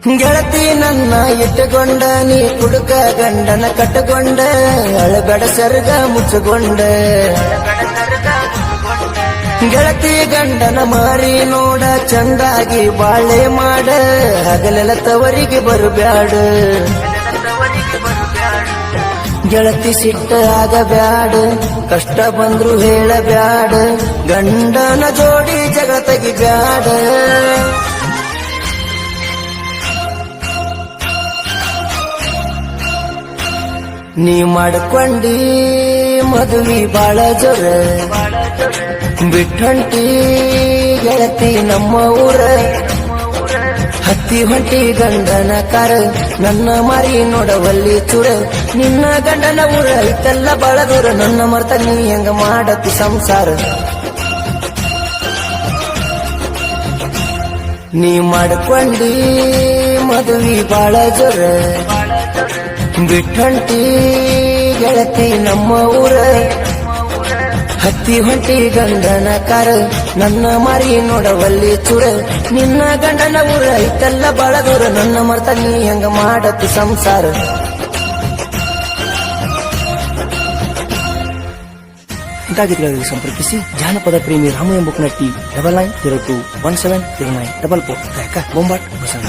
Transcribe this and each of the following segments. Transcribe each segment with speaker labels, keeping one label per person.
Speaker 1: ಗೆಳತಿ ನನ್ನ ಇಟ್ಟುಕೊಂಡ ನೀ ಕುಡುಕ ಗಂಡನ ಕಟ್ಟಕೊಂಡ ಅಳಬೇಡ ಸರ್ಗ ಮುಚ್ಚಕೊಂಡ ಗೆಳತಿ ಗಂಡನ ಮಾರಿ ನೋಡ ಚಂದಾಗಿ ಬಾಳೆ ಮಾಡ ಹಗಲೆಲ್ಲ ತವರಿಗೆ ಬರುಬ್ಯಾಡ ಗೆಳತಿ ಸಿಟ್ಟ ಆಗಬ್ಯಾಡ ಕಷ್ಟ ಬಂದ್ರು ಹೇಳಬ್ಯಾಡ ಗಂಡನ ಜೋಡಿ ಜಗಳ ತೆಗಿಬ್ಯಾಡ ನೀ ಮಾಡ್ಕೊಂಡಿ ಮದುವೆ ಬಾಳ ಜೋರ ಬಿಟ್ಟಂಟಿ ಗೆಳತಿ ನಮ್ಮ ಊರ ಹತ್ತಿ ಹೊಂಟಿ ಗಂಡನ ಕಾರ ನನ್ನ ಮಾರಿ ನೋಡವಲ್ಲಿ ಚೂರ ನಿನ್ನ ಗಂಡನ ಊರ ಐತೆಲ್ಲ ಬಾಳ ದೂರ ನನ್ನ ಮರ್ತ ನೀ ಹೆಂಗ ಮಾಡತಿ ಸಂಸಾರ ನೀ ಮಾಡ್ಕೊಂಡಿ ಮದುವೆ ಬಾಳ ಜೋರ ಬಿಟ್ಟಂಟಿ ಗೆಳತಿ ನಮ್ಮ ಊರ ಹತ್ತಿ ಹೊಂಟಿ ಗಂಡನ ಕಾರ ನನ್ನ ಮಾರಿ ನೋಡವಲ್ಲಿ ಚೂರ ನಿನ್ನ ಗಂಡನ ಊರ ಐತೆಲ್ಲ ಬಾಳ ದೂರ ನನ್ನ ಮರ್ತ ನೀ ಹೆಂಗ ಮಾಡತಿ ಸಂಸಾರ ಗೀತೆಗಳಿಗೆ ಸಂಪರ್ಕಿಸಿ ಜಾನಪದ ಪ್ರೇಮಿ ರಾಮು ಎಂಬ ನಟಿ 9902170944 ಗಾಯಕ ಬೊಂಬಾಟ್ ಬಸಣ್ಣ.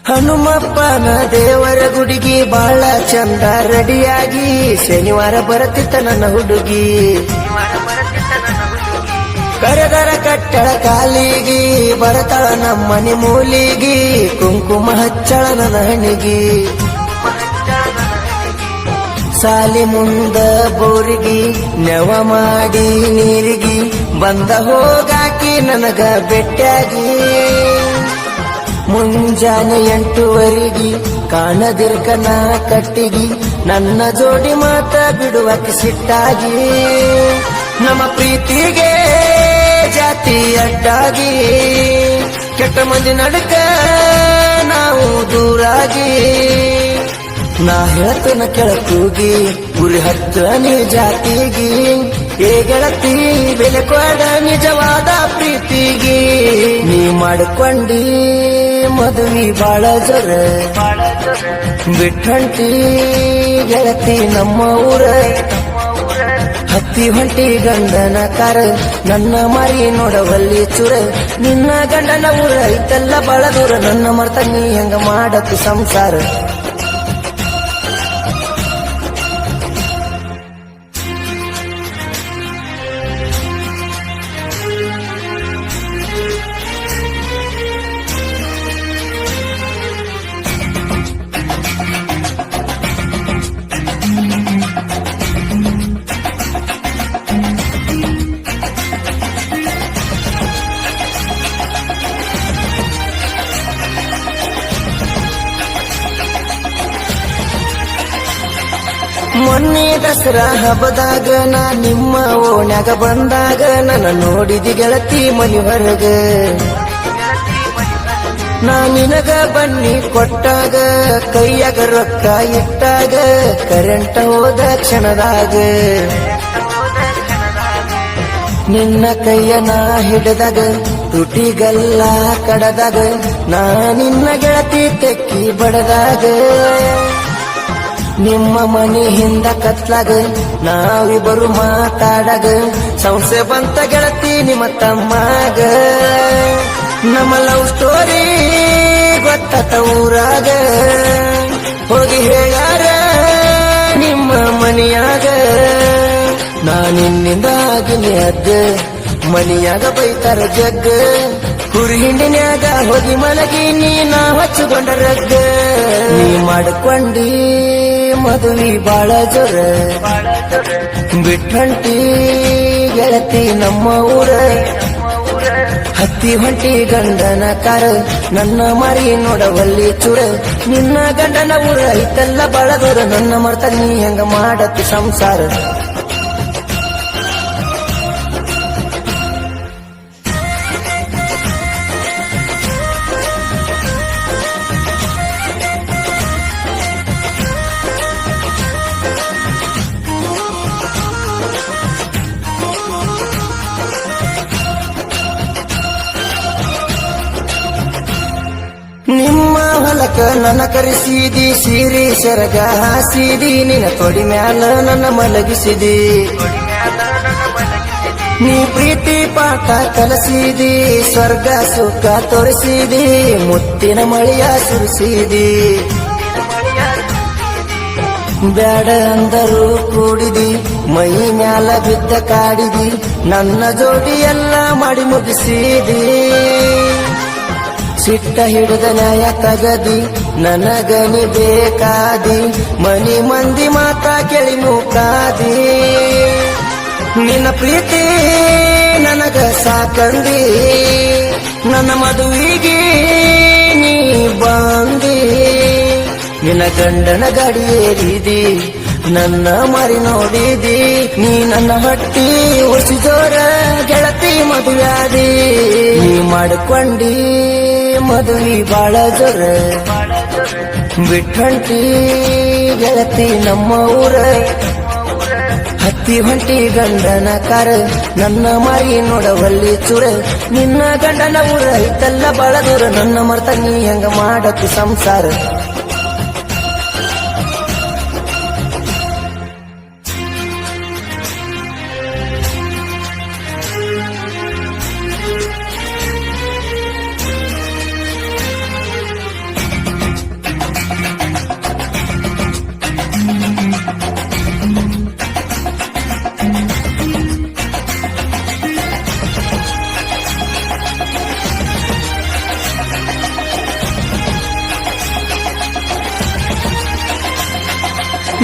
Speaker 1: ಹನುಮಪ್ಪನ ದೇವರ ಗುಡಿಗೆ ಬಾಳ ಚಂದ ರೆಡಿಯಾಗಿ ಶನಿವಾರ ಬರತಿತ್ತ ನನ್ನ ಹುಡುಗಿ ಕರೆದರ ಕಟ್ಟಳ ಕಾಲಿಗಿ ಬರತಳ ನಮ್ಮನೆ ಮೂಲಿಗಿ ಕುಂಕುಮ ಹಚ್ಚಳ ನನ್ನ ಹಣಿಗಿ ಸಾಲಿ ಮುಂದ ಬೋರಿಗಿ ನೆವ ಮಾಡಿ ನೀರಿಗಿ ಬಂದ ಹೋಗಾಕಿ ನನಗ ಬೆಟ್ಟಾಗಿ ಮುಂಜಾನೆ 8 ಕಾಣದಿರ್ಕನ ಕಟ್ಟಿಗಿ ನನ್ನ ಜೋಡಿ ಮಾತ ಬಿಡುವಕ್ಕೆ ಸಿಟ್ಟಾಗಿ ನಮ್ಮ ಪ್ರೀತಿಗೆ ಜಾತಿ ಅಡ್ಡಾಗಿ ಕೆಟ್ಟ ಮಂದಿ ನಡುಕ ನಾವು ದೂರಾಗಿ ನಾ ಹೇಳ್ತನ ಕೆಳತೂಗಿ ಗುರಿ ಹತ್ತ ನೀ ಜಾತಿಗಿ ಏ ಗೆಳತಿ ಬೆಲೆ ಕೊಡ ನಿಜವಾದ ಪ್ರೀತಿಗಿ ನೀ ಮಾಡ್ಕೊಂಡಿ ಮದುವೆ ಬಾಳ ಜೋರ ಬಿಟ್ಟಂಟಿ ಗೆಳತಿ ನಮ್ಮ ಊರ ಹತ್ತಿ ಹೊಂಟಿ ಗಂಡನ ಕಾರ ನನ್ನ ಮಾರಿ ನೋಡವಲ್ಲಿ ಚೂರ ನಿನ್ನ ಗಂಡನ ಊರ ಐತೆಲ್ಲ ಬಾಳ ದೂರ ನನ್ನ ಮರ್ತ ನೀ ಹೆಂಗ ಮಾಡತಿ ಸಂಸಾರ ಮೊನ್ನೆ ದಸರಾ ಹಬ್ಬದಾಗ ನಾ ನಿಮ್ಮ ಓಣ್ಯಾಗ ಬಂದಾಗ ನನ್ನ ನೋಡಿದಿ ಗೆಳತಿ ಮನಿ ಹೊರಗ ನಾ ನಿನಗ ಬನ್ನಿ ಕೊಟ್ಟಾಗ ಕೈಯಾಗ ರೊಕ್ಕ ಇಟ್ಟಾಗ ಕರೆಂಟ್ ಹೋದ ಕ್ಷಣದಾಗ ನಿನ್ನ ಕೈಯ ನಾ ಹಿಡಿದಾಗ ತುಟಿಗಲ್ಲ ಕಡದಾಗ ನಾ ನಿನ್ನ ಗೆಳತಿ ತೆಕ್ಕಿ ಬಡದಾಗ ನಿಮ್ಮ ಮನಿ ಹಿಂದ ಕತ್ಲಾಗ ನಾವಿಬ್ಬರು ಮಾತಾಡಗ ಸಂಸೆ ಬಂತ ಗೆಳತಿ ನಿಮ್ಮ ತಮ್ಮಾಗ ನಮ್ಮ ಲವ್ ಸ್ಟೋರಿ ಗೊತ್ತ ಊರಾಗ ಹೋಗಿ ಹೇಳ್ಯಾರ ನಿಮ್ಮ ಮನಿಯಾಗ ನಾನಿನ್ನಿಂದ ಆಗಿನಿ ಅಗ್ಗ ಮನಿಯಾಗ ಬೈತಾರ ಜಗ್ಗ ಹುರಿ ಹಿಂಡಿನ್ಯಾಗ ಹೋಗಿ ಮಲಗಿ ನಾ ಹಚ್ಚಿಕೊಂಡ ರಗ್ಗ ನೀ ಮಾಡ್ಕೊಂಡಿ ಮದುವೆ ಬಾಳ ಜೋರ ಬಿಟ್ಟಂಟಿ ಗೆಳತಿ ನಮ್ಮ ಊರ ಹತ್ತಿ ಹೊಂಟಿ ಗಂಡನ ಕಾರ ನನ್ನ ಮಾರಿ ನೋಡವಲ್ಲಿ ಚೂರ ನಿನ್ನ ಗಂಡನ ಊರ ಐತೆಲ್ಲ ಬಾಳ ದೂರ ನನ್ನ ಮರ್ತ ನೀ ಹೆಂಗ ಮಾಡತಿ ಸಂಸಾರ ನೋಡಾಕ ನನ್ನ ಕರೆಸಿದಿ, ಸೀರಿ ಸೆರಗ ಹಾಸಿದಿ, ನಿನ್ನ ತೊಡಿ ಮ್ಯಾಲ ನನ್ನ ಮಲಗಿಸಿದಿ. ನೀ ಪ್ರೀತಿ ಪಾಠ ಕಲಸಿದಿ, ಸ್ವರ್ಗ ಸುಖ ತೋರಿಸಿದಿ, ಮುತ್ತಿನ ಮಳೆಯ ಸುರಿಸಿದಿ. ಬ್ಯಾಡ ಅಂದರು ಕೂಡಿದಿ, ಮೈ ಮ್ಯಾಲ ಬಿದ್ದ ಕಾಡಿದಿ, ನನ್ನ ಜೋಡಿ ಎಲ್ಲ ಮಾಡಿ ಮುಗಿಸಿದಿ. ಸಿಟ್ಟ ಹಿಡಿದ ನ್ಯಾಯ ತಗದಿ, ನನಗನಿ ಬೇಕಾದಿ, ಮನಿ ಮಂದಿ ಮಾತ ಕೇಳಿ ಮುಖಾದಿ. ನಿನ್ನ ಪ್ರೀತಿ ನನಗ ಸಾಕಂದಿ, ನನ್ನ ಮದುವಿಗೆ ನೀ ಬಂದಿ. ನಿನ್ನ ಗಂಡನ ಗಾಡಿ ಏರಿದಿ, ನನ್ನ ಮರಿ ನೋಡಿದಿ, ನೀ ನನ್ನ ಹೊಟ್ಟಿ ಒಸಿ ಜೋರ ಗೆಳತಿ ಮದುವ್ಯಾದಿ. ನೀ ಮಾಡ್ಕೊಂಡಿ ಮದುವೆ ಬಾಳ ಜೋರ, ಬಿಟ್ಟಂಟಿ ಗೆಳತಿ ನಮ್ಮ ಊರ. ಹತ್ತಿ ಹೊಂಟಿ ಗಂಡನ ಕಾರ, ನನ್ನ ಮಾರಿ ನೋಡವಲ್ಲಿ ಚೂರ. ನಿನ್ನ ಗಂಡನ ಊರ ಐತಲ್ಲ ಬಾಳ ದೂರ, ನನ್ನ ಮರ್ತ ನೀ ಹೆಂಗ ಮಾಡತಿ ಸಂಸಾರ.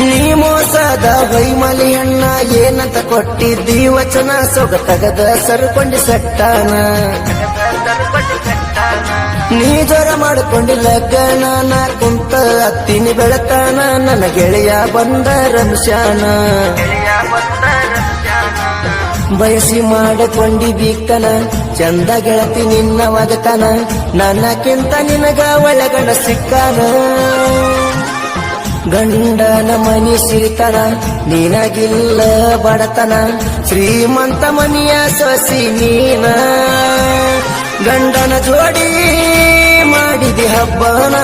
Speaker 1: ನೀ ಮೋಸದ ಹೊಯ್ಮಲಿ ಅಣ್ಣ ಏನಂತ ಕೊಟ್ಟಿದ್ದಿ ವಚನ, ಸೊಗತಗದ ಸರುಕೊಂಡಿ ಸಟ್ಟಾನ. ನೀ ಜ್ವರ ಮಾಡಿಕೊಂಡಿ ಲಗ್ನ, ನಾ ಕುಂತ ಹತ್ತಿನಿ ಬೆಳತಾನ, ನನ್ನ ಗೆಳೆಯ ಬಂದ ರಂಶಾನ. ಬಯಸಿ ಮಾಡಿಕೊಂಡಿ ಬೀಕನ, ಚಂದ ಗೆಳತಿ ನಿನ್ನ ಒಗತನ, ನನ್ನಕ್ಕಿಂತ ನಿನಗ ಒಳಗಡ ಸಿಕ್ಕಾನ. ಗಂಡನ ಮನಿ ಸಿರಿತನ, ನಿನಗಿಲ್ಲ ಬಡತನ, ಶ್ರೀಮಂತ ಮನಿಯ ಸೊಸಿ ನೀನ. ಗಂಡನ ಜೋಡಿ ಮಾಡಿದಿ ಹಬ್ಬನ,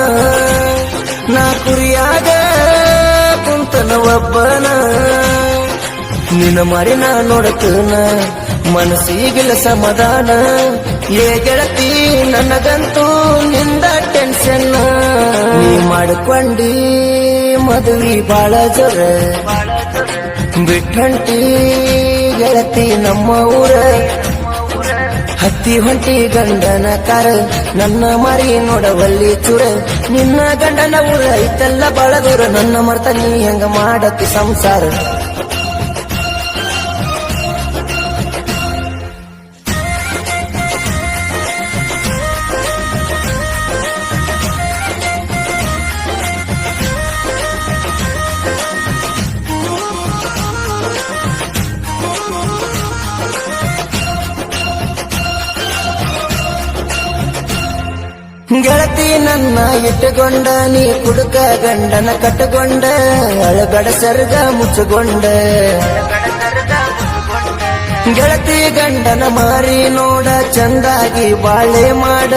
Speaker 1: ನಾ ಕುರಿಯಾಗ ಕುಂತನ ಒಬ್ಬನ. ನಿನ್ನ ಮರಿ ನಾ ನೋಡತನ, ಮನಸ್ಸಿಗಿಲ್ಲ ಸಮಾಧಾನ. ಏ ಗೆಳತಿ ನನಗಂತೂ ನಿಂದ ಟೆನ್ಷನ್. ನೀ ಮಾಡ್ಕೊಂಡಿ ಮದುವೆ ಬಾಳ ಜೋರ, ಬಿಟ್ಟಂಟಿ ಗೆಳತಿ ನಮ್ಮ ಊರ. ಹತ್ತಿ ಹೊಂಟಿ ಗಂಡನ ಕಾರ, ನನ್ನ ಮರಿ ನೋಡವಲ್ಲಿ ಚೂರ. ನಿನ್ನ ಗಂಡನ ಊರ ಐತಲ್ಲ ಬಾಳ ದೂರ, ನನ್ನ ಮರ್ತ ನೀ ಹೆಂಗ ಮಾಡತಿ ಸಂಸಾರ. ಗೆಳತಿ ನನ್ನ ಇಟ್ಟುಕೊಂಡ, ನೀ ಕುಡುಕ ಗಂಡನ ಕಟ್ಟುಕೊಂಡ, ಅಳಗಡ ಸರ್ಗ ಮುಚ್ಚುಕೊಂಡ. ಗೆಳತಿ ಗಂಡನ ಮಾರಿ ನೋಡ, ಚಂದಾಗಿ ಬಾಳೆ ಮಾಡ,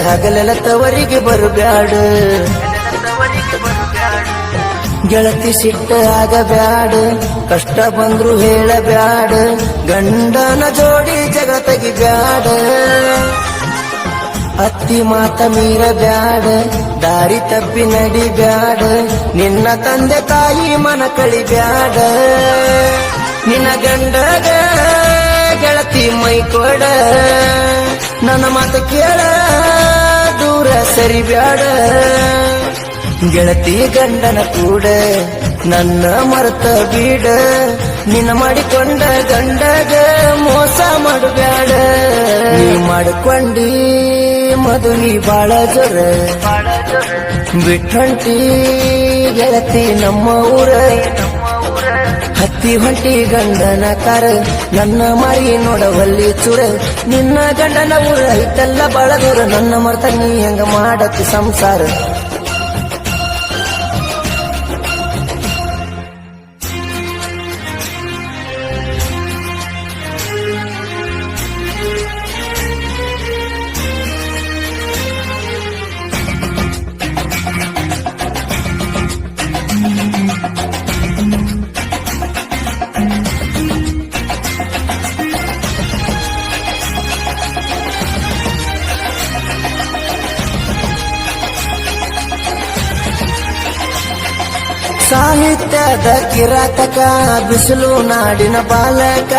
Speaker 1: ಹಗಲೆಲ್ಲ ತವರಿಗೆ ಬರುಬ್ಯಾಡ. ಗೆಳತಿ ಸಿಟ್ಟ ಆಗಬ್ಯಾಡ, ಕಷ್ಟ ಬಂದ್ರು ಹೇಳಬ್ಯಾಡ, ಗಂಡನ ಜೋಡಿ ಜಗ ತೆಗಿಬ್ಯಾಡ. ಅತ್ತಿ ಮಾತ ಮೀರ ಬ್ಯಾಡ, ದಾರಿ ತಪ್ಪಿ ನಡಿ ಬ್ಯಾಡ, ನಿನ್ನ ತಂದೆ ತಾಯಿ ಮನ ಕಳಿ ಬ್ಯಾಡ. ನಿನ್ನ ಗಂಡಗ ಗೆಳತಿ ಮೈ ಕೊಡ, ನನ್ನ ಮಾತ ಕೇಳ ದೂರ ಸರಿ ಬ್ಯಾಡ. ಗೆಳತಿ ಗಂಡನ ಕೂಡ ನನ್ನ ಮರೆತ ಬೀಡ, ನಿನ್ನ ಮಾಡಿಕೊಂಡ ಗಂಡಗ ಮೋಸ ಮಾಡಬ್ಯಾಡ. ನೀ ಮಾಡ್ಕೊಂಡಿ ಮದುವೆ ಬಾಳ ಜೋರ, ಬಿಟ್ಟಂಟಿ ಗೆಳತಿ ನಮ್ಮ ಊರ. ಹತ್ತಿ ಹೊಂಟಿ ಗಂಡನ ಕಾರ, ನನ್ನ ಮರಿ ನೋಡವಲ್ಲಿ ಚೂರ. ನಿನ್ನ ಗಂಡನ ಊರ ಐತಲ್ಲ ಬಾಳ ದೂರ, ನನ್ನ ಮರ್ತ ನೀ ಹೆಂಗ ಮಾಡತಿ ಸಂಸಾರ. ಸಾಹಿತ್ಯದ ಕಿರಾತಕ ಬಿಸಿಲು ನಾಡಿನ ಬಾಲಕ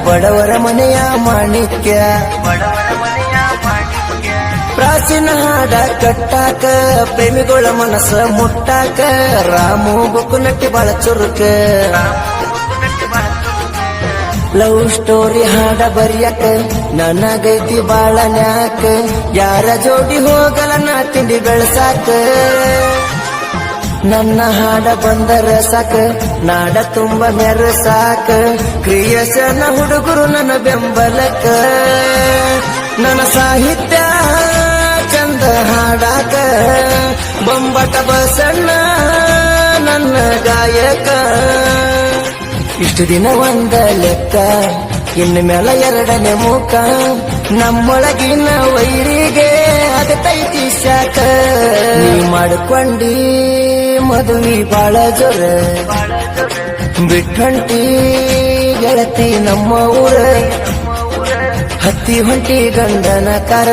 Speaker 1: ಬಡವರ ಮನೆಯ ಮಾಣಿಕ್ಯ ಪ್ರಾಚೀನ ಹಾಡ ಕಟ್ಟಾಕ ಪ್ರೇಮಿಗಳ ಮನಸ್ಸ ಮುಟ್ಟಾಕ ರಾಮು ಬುಕ್ಕುನಟ್ಟಿ ಬಾಳ ಚುರುಕ ಲವ್ ಸ್ಟೋರಿ ಹಾಡ ಬರಿಯಕ ನನಗೈತಿ ಬಾಳ ನ್ಯಾಕ ಯಾರ ಜೋಡಿ ಹೋಗಲ ನಾ ತಿಂಡಿ ಬೆಳಸಾಕ ನನ್ನ ಹಾಡ ಬಂದರ ಸಾಕ ನಾಡ ತುಂಬ ಮೆರಸಾಕ ಕ್ರಿಯೇಷನ್ ಹುಡುಗರು ನನ್ನ ಬೆಂಬಲಕ ನನ್ನ ಸಾಹಿತ್ಯ ಚಂದ ಹಾಡಾಕ ಬೊಂಬಟ ಬಸಣ್ಣ ನನ್ನ ಗಾಯಕ ಇಷ್ಟು ದಿನ ಒಂದ ಲೆಕ್ಕ ಇನ್ನು ಮೇಲ ಎರಡನೇ ಮುಖ ನಮ್ಮೊಳಗಿನ ವೈರಿಗೆ ಆಗತೈತಿ ಶಾಕ ನೀ ಮಾಡ್ಕೊಂಡಿ ಮದುವೆ ಬಾಳ ಜೋರ ಬಿಟ್ಟಂಟಿ ಗೆಳತಿ ನಮ್ಮ ಊರ ಹತ್ತಿ ಹೊಂಟಿ ಗಂಡನ ಕಾರ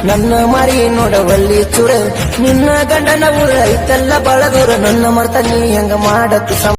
Speaker 1: ನನ್ನ ಮಾರಿ ನೋಡವಲ್ಲಿ ಚೂರ ನಿನ್ನ ಗಂಡನ ಊರ ಐತಲ್ಲ ಬಾಳ ದೂರ ನನ್ನ ಮರ್ತ ನೀ ಹಂಗ ಮಾಡತ್ತು